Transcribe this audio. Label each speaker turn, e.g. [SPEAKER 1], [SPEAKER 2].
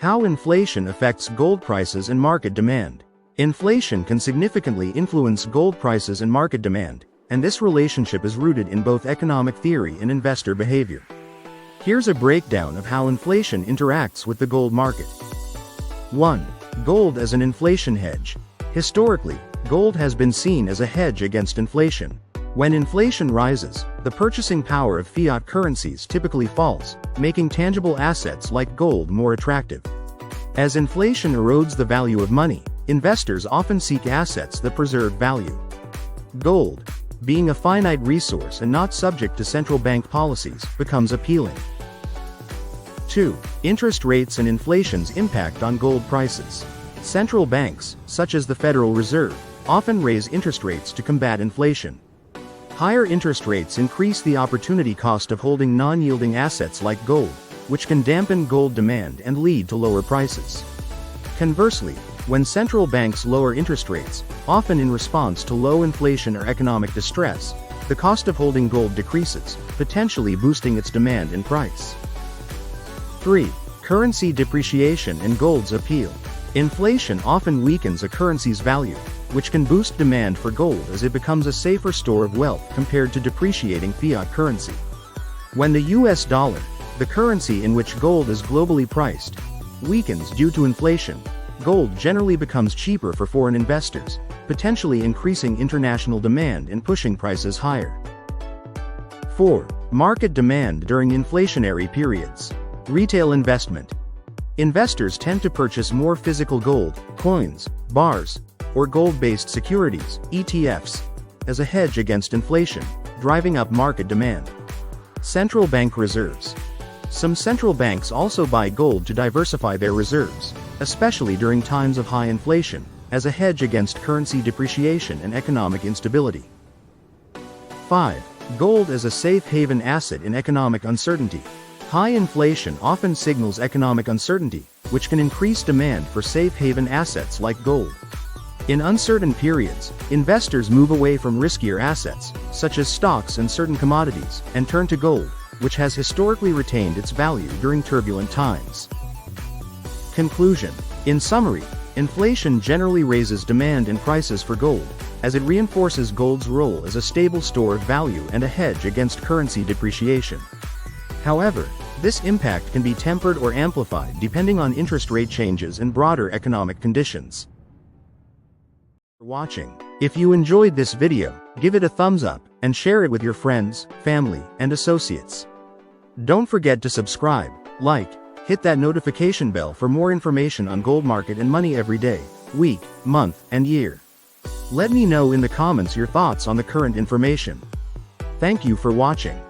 [SPEAKER 1] How inflation affects gold prices and market demand. Inflation can significantly influence gold prices and market demand, and this relationship is rooted in both economic theory and investor behavior. Here's a breakdown of how inflation interacts with the gold market. 1. Gold as an inflation hedge. Historically, gold has been seen as a hedge against inflation. When inflation rises, the purchasing power of fiat currencies typically falls, making tangible assets like gold more attractive. As inflation erodes the value of money, investors often seek assets that preserve value. Gold, being a finite resource and not subject to central bank policies, becomes appealing. 2. Interest rates and inflation's impact on gold prices. Central banks, such as the Federal Reserve, often raise interest rates to combat inflation. Higher interest rates increase the opportunity cost of holding non-yielding assets like gold, which can dampen gold demand and lead to lower prices. Conversely, when central banks lower interest rates, often in response to low inflation or economic distress, the cost of holding gold decreases, potentially boosting its demand and price. 3. Currency depreciation and gold's appeal. Inflation often weakens a currency's value, which can boost demand for gold as it becomes a safer store of wealth compared to depreciating fiat currency. When the US dollar, the currency in which gold is globally priced, weakens due to inflation, gold generally becomes cheaper for foreign investors, potentially increasing international demand and pushing prices higher. 4. Market demand during inflationary periods. Retail investment. Investors tend to purchase more physical gold, coins, bars, or gold-based securities, ETFs, as a hedge against inflation, driving up market demand. Central bank reserves. Some central banks also buy gold to diversify their reserves, especially during times of high inflation, as a hedge against currency depreciation and economic instability. 5. Gold as a safe haven asset in economic uncertainty. High inflation often signals economic uncertainty, which can increase demand for safe haven assets like gold. In uncertain periods, investors move away from riskier assets, such as stocks and certain commodities, and turn to gold, which has historically retained its value during turbulent times. Conclusion. In summary, inflation generally raises demand and prices for gold, as it reinforces gold's role as a stable store of value and a hedge against currency depreciation. However, this impact can be tempered or amplified depending on interest rate changes and broader economic conditions. For watching. If you enjoyed this video, give it a thumbs up, and share it with your friends, family, and associates. Don't forget to subscribe, like, hit that notification bell for more information on gold market and money every day, week, month, and year. Let me know in the comments your thoughts on the current information. Thank you for watching.